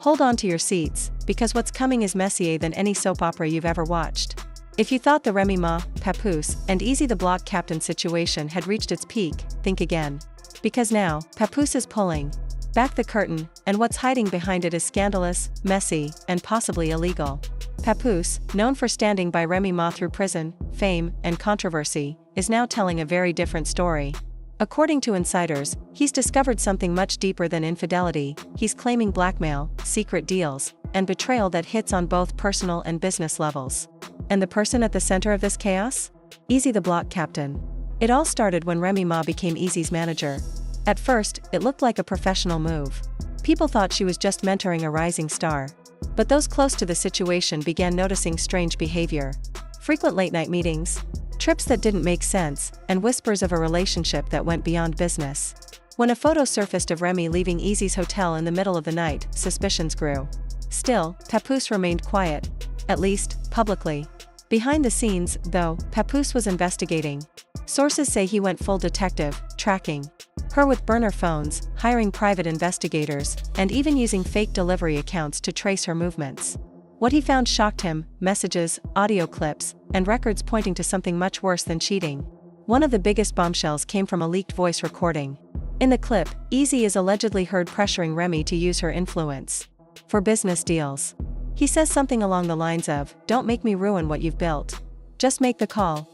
Hold on to your seats, because what's coming is messier than any soap opera you've ever watched. If you thought the Remy Ma, Papoose, and Eazy the Block Captain situation had reached its peak, think again. Because now, Papoose is pulling back the curtain, and what's hiding behind it is scandalous, messy, and possibly illegal. Papoose, known for standing by Remy Ma through prison, fame, and controversy, is now telling a very different story. According to insiders, he's discovered something much deeper than infidelity. He's claiming blackmail, secret deals, and betrayal that hits on both personal and business levels. And the person at the center of this chaos? Eazy the Block Captain. It all started when Remy Ma became Eazy's manager. At first, it looked like a professional move. People thought she was just mentoring a rising star. But those close to the situation began noticing strange behavior. Frequent late-night meetings, trips that didn't make sense, and whispers of a relationship that went beyond business. When a photo surfaced of Remy leaving Eazy's hotel in the middle of the night, suspicions grew. Still, Papoose remained quiet. At least, publicly. Behind the scenes, though, Papoose was investigating. Sources say he went full detective, tracking her with burner phones, hiring private investigators, and even using fake delivery accounts to trace her movements. What he found shocked him: messages, audio clips, and records pointing to something much worse than cheating. One of the biggest bombshells came from a leaked voice recording. In the clip, Eazy is allegedly heard pressuring Remy to use her influence for business deals. He says something along the lines of, "Don't make me ruin what you've built. Just make the call."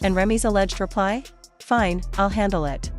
And Remy's alleged reply? "Fine, I'll handle it."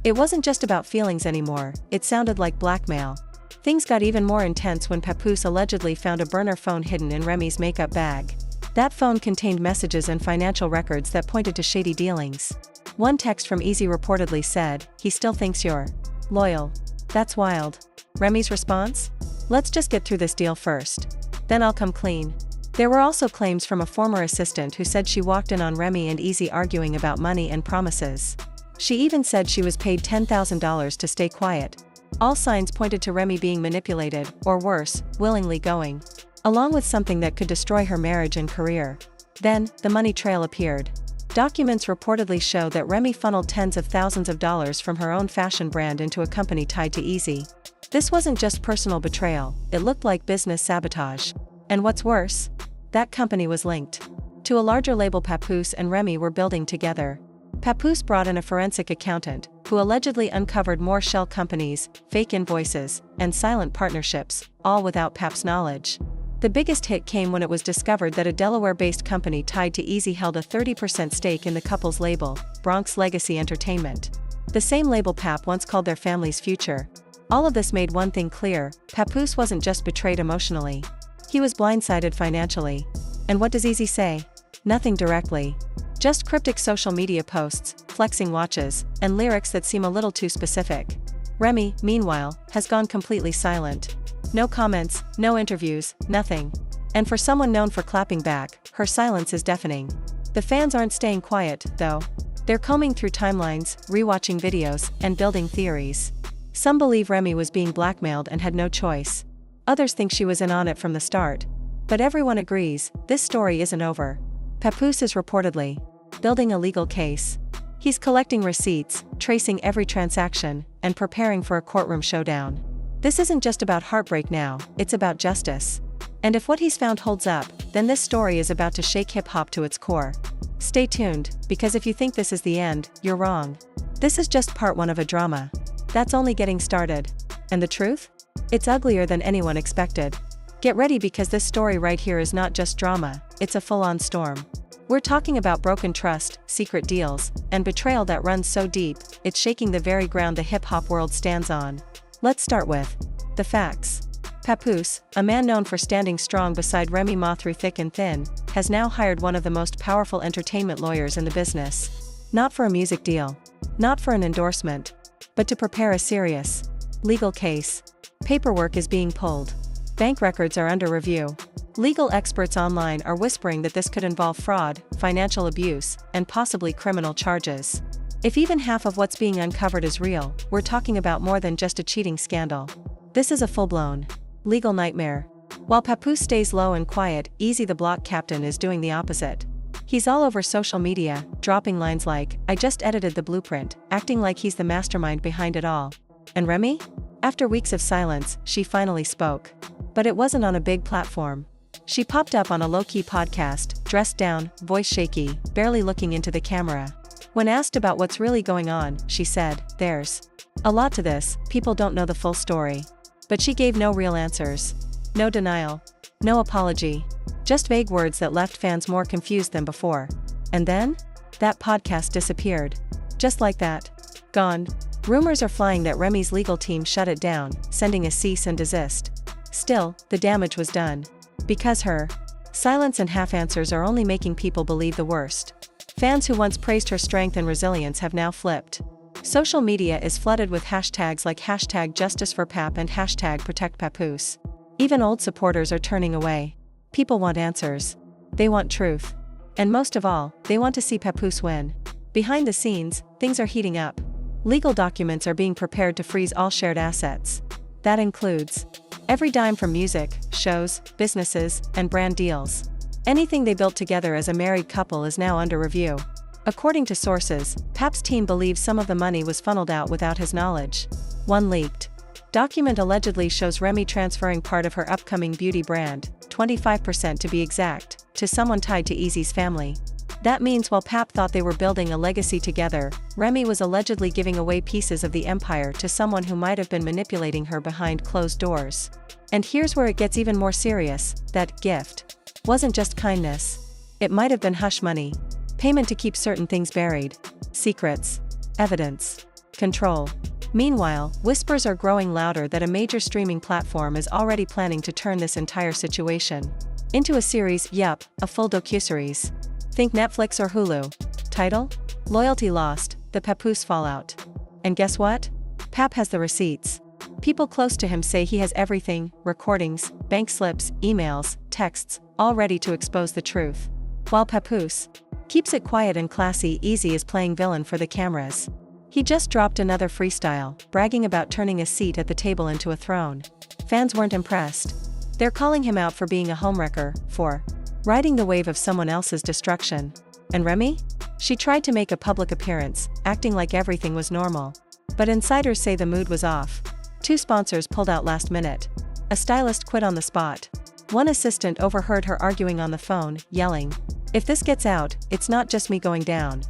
It wasn't just about feelings anymore, it sounded like blackmail. Things got even more intense when Papoose allegedly found a burner phone hidden in Remy's makeup bag. That phone contained messages and financial records that pointed to shady dealings. One text from Eazy reportedly said, "He still thinks you're loyal. That's wild." Remy's response? "Let's just get through this deal first. Then I'll come clean." There were also claims from a former assistant who said she walked in on Remy and Eazy arguing about money and promises. She even said she was paid $10,000 to stay quiet. All signs pointed to Remy being manipulated, or worse, willingly going along with something that could destroy her marriage and career. Then, the money trail appeared. Documents reportedly show that Remy funneled tens of thousands of dollars from her own fashion brand into a company tied to Eazy. This wasn't just personal betrayal, it looked like business sabotage. And what's worse? That company was linked to a larger label Papoose and Remy were building together. Papoose brought in a forensic accountant, who allegedly uncovered more shell companies, fake invoices, and silent partnerships, all without Pap's knowledge. The biggest hit came when it was discovered that a Delaware-based company tied to Eazy held a 30% stake in the couple's label, Bronx Legacy Entertainment. The same label Pap once called their family's future. All of this made one thing clear: Papoose wasn't just betrayed emotionally. He was blindsided financially. And what does Eazy say? Nothing directly. Just cryptic social media posts, flexing watches, and lyrics that seem a little too specific. Remy, meanwhile, has gone completely silent. No comments, no interviews, nothing. And for someone known for clapping back, her silence is deafening. The fans aren't staying quiet, though. They're combing through timelines, rewatching videos, and building theories. Some believe Remy was being blackmailed and had no choice. Others think she was in on it from the start. But everyone agrees, this story isn't over. Papoose is reportedly building a legal case. He's collecting receipts, tracing every transaction, and preparing for a courtroom showdown. This isn't just about heartbreak now, it's about justice. And if what he's found holds up, then this story is about to shake hip-hop to its core. Stay tuned, because if you think this is the end, you're wrong. This is just part one of a drama that's only getting started. And the truth? It's uglier than anyone expected. Get ready, because this story right here is not just drama, it's a full-on storm. We're talking about broken trust, secret deals, and betrayal that runs so deep, it's shaking the very ground the hip-hop world stands on. Let's start with the facts. Papoose, a man known for standing strong beside Remy Ma through thick and thin, has now hired one of the most powerful entertainment lawyers in the business. Not for a music deal, not for an endorsement, but to prepare a serious legal case. Paperwork is being pulled. Bank records are under review. Legal experts online are whispering that this could involve fraud, financial abuse, and possibly criminal charges. If even half of what's being uncovered is real, we're talking about more than just a cheating scandal. This is a full-blown legal nightmare. While Papoose stays low and quiet, Eazy the Block Captain is doing the opposite. He's all over social media, dropping lines like, "I just edited the blueprint," acting like he's the mastermind behind it all. And Remy? After weeks of silence, she finally spoke. But it wasn't on a big platform. She popped up on a low-key podcast, dressed down, voice shaky, barely looking into the camera. When asked about what's really going on, she said, "There's a lot to this, people don't know the full story." But she gave no real answers. No denial. No apology. Just vague words that left fans more confused than before. And then? That podcast disappeared. Just like that. Gone. Rumors are flying that Remy's legal team shut it down, sending a cease and desist. Still, the damage was done. Because her silence and half-answers are only making people believe the worst. Fans who once praised her strength and resilience have now flipped. Social media is flooded with hashtags like #JusticeForPap and #ProtectPapoose. Even old supporters are turning away. People want answers. They want truth. And most of all, they want to see Papoose win. Behind the scenes, things are heating up. Legal documents are being prepared to freeze all shared assets. That includes every dime from music, shows, businesses, and brand deals. Anything they built together as a married couple is now under review. According to sources, Pap's team believes some of the money was funneled out without his knowledge. One leaked document allegedly shows Remy transferring part of her upcoming beauty brand, 25% to be exact, to someone tied to Eazy's family. That means while Pap thought they were building a legacy together, Remy was allegedly giving away pieces of the empire to someone who might have been manipulating her behind closed doors. And here's where it gets even more serious: that gift wasn't just kindness. It might have been hush money. Payment to keep certain things buried. Secrets. Evidence. Control. Meanwhile, whispers are growing louder that a major streaming platform is already planning to turn this entire situation into a series. Yup, a full docuseries. Think Netflix or Hulu. Title? Loyalty Lost, The Papoose Fallout. And guess what? Pap has the receipts. People close to him say he has everything: recordings, bank slips, emails, texts, all ready to expose the truth. While Papoose keeps it quiet and classy, Eazy is playing villain for the cameras. He just dropped another freestyle, bragging about turning a seat at the table into a throne. Fans weren't impressed. They're calling him out for being a homewrecker, for riding the wave of someone else's destruction. And Remy? She tried to make a public appearance, acting like everything was normal. But insiders say the mood was off. 2 sponsors pulled out last minute. A stylist quit on the spot. One assistant overheard her arguing on the phone, yelling, "If this gets out, it's not just me going down."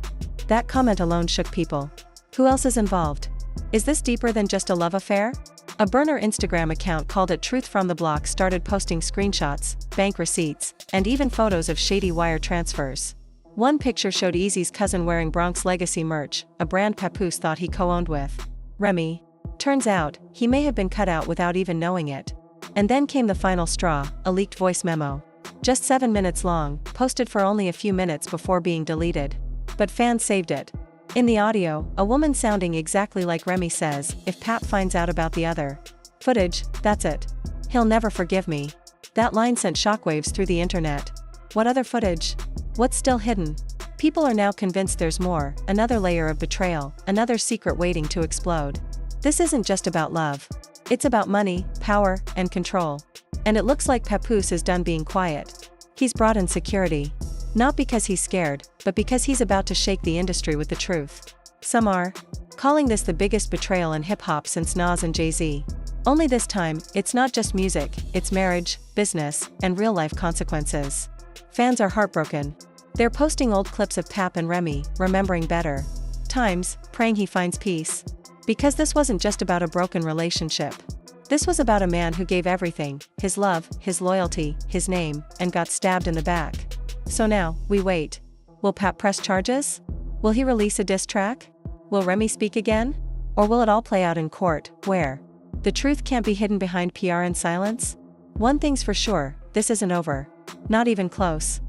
That comment alone shook people. Who else is involved? Is this deeper than just a love affair? A burner Instagram account called it Truth from the Block started posting screenshots, bank receipts, and even photos of shady wire transfers. One picture showed Eazy's cousin wearing Bronx Legacy merch, a brand Papoose thought he co-owned with Remy. Turns out, he may have been cut out without even knowing it. And then came the final straw, a leaked voice memo. Just 7 minutes long, posted for only a few minutes before being deleted. But fans saved it. In the audio, a woman sounding exactly like Remy says, "If Pap finds out about the other footage, that's it. He'll never forgive me." That line sent shockwaves through the internet. What other footage? What's still hidden? People are now convinced there's more, another layer of betrayal, another secret waiting to explode. This isn't just about love. It's about money, power, and control. And it looks like Papoose is done being quiet. He's brought in security. Not because he's scared, but because he's about to shake the industry with the truth. Some are calling this the biggest betrayal in hip-hop since Nas and Jay-Z. Only this time, it's not just music, it's marriage, business, and real-life consequences. Fans are heartbroken. They're posting old clips of Pap and Remy, remembering better times, praying he finds peace. Because this wasn't just about a broken relationship. This was about a man who gave everything: his love, his loyalty, his name, and got stabbed in the back. So now, we wait. Will Pap press charges? Will he release a diss track? Will Remy speak again? Or will it all play out in court, where the truth can't be hidden behind PR and silence? One thing's for sure, this isn't over. Not even close.